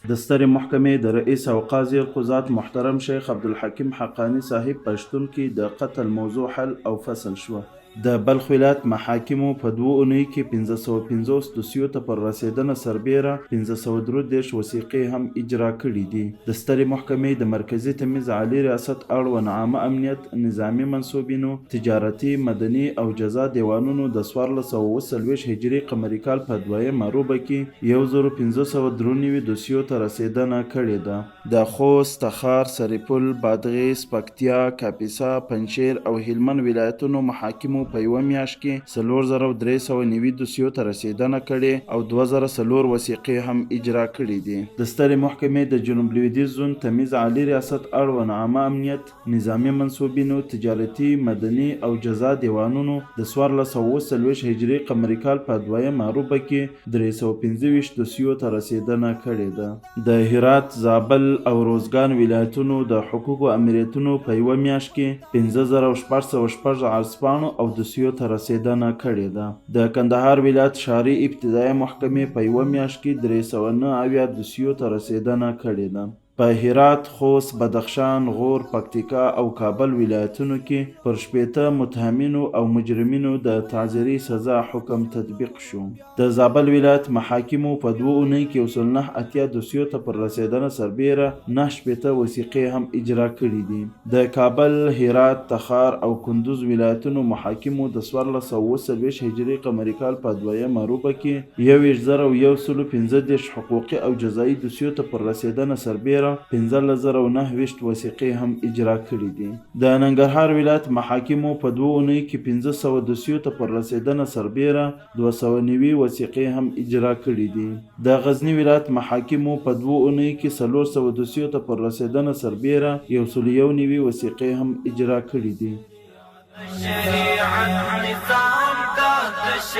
د سترې محکمې د رئیس او قاضي القضات محترم شیخ عبدالحکیم حقانی صاحب پښتون کې د قتل موضوع حل او فصل شوه. د بلخ ولایت محاکمو په 2 اونیو کې 550 دوسیو ته پر رسېدنه سربیره 533 وثیقې هم اجرا کړي دي. د سترې محکمې د مرکزي تمیز عالی ریاست اړوند عامه امنیت، نظامي منصوبینو، تجارتي، مدني او جزا دیوانونو د 1440 هجري قمري کال په 2مه روبه کې 1593 دوسیو ته رسېدنه کړې ده. د خوست، تخار، سرپل، بادغیس، پکتیا، کاپیسا، پنجشیر او هلمند ولایتونو محاکمو په یوه میاشت کې 4390 دوسیو ته رسېدنه کړې او 2004 وثیقې هم اجرا کړي دي. د سترې محکمې د جنوب لویدیځ زون تمیز عالی ریاست اړوند عامه امنیت، نظامي منصوبینو، تجارتي، مدني او جزا دیوانونو د 1440 هجري قمري کال په 2مه روبه کې 325 دوسیو ته رسېدنه کړې ده. د هرات، زابل او روزګان ولایتونو د حقوقو امریتونو په یوه میاشت کې 5606 عرضپاڼو او دوسیو ته رسېدنه کړې ده. د کندهار ولایت ښاري ابتدایي محکمې په یوه میاشت کې 309 دوسیو ته رسېدنه کړې ده. په هرات، خوست، بدخشان، غور، پکتیکا او کابل ولایتونو کې پر 60 متهمینو او مجرمینو د تعزیري سزا حکم تطبیق شو. د زابل ولایت محاکمو په 2 اونیو کې 189 دوسیو ته پر رسېدنه سربیره 69 وثیقې هم اجرا کړي دي. د کابل، هرات، تخار او کندوز ولایتونو محاکمو د 1440 هجري قمري کال په 2مه روبه کې 21115 حقوقي او جزایي دوسیو ته پر رسېدنه سربیره 15009 وثیقې هم اجرا کړي دي. د ننګرهار ولایت محاکمو په 2 اونیو کې 1500 دوسیو ته پر رسېدنه سربیره 290 وثیقې هم اجرا کړي دي. د غزني ولایت محاکمو په 2 اونیو کې 400 دوسیو ته پر رسېدنه سربیره 191 وثیقې هم اجرا کړي دي.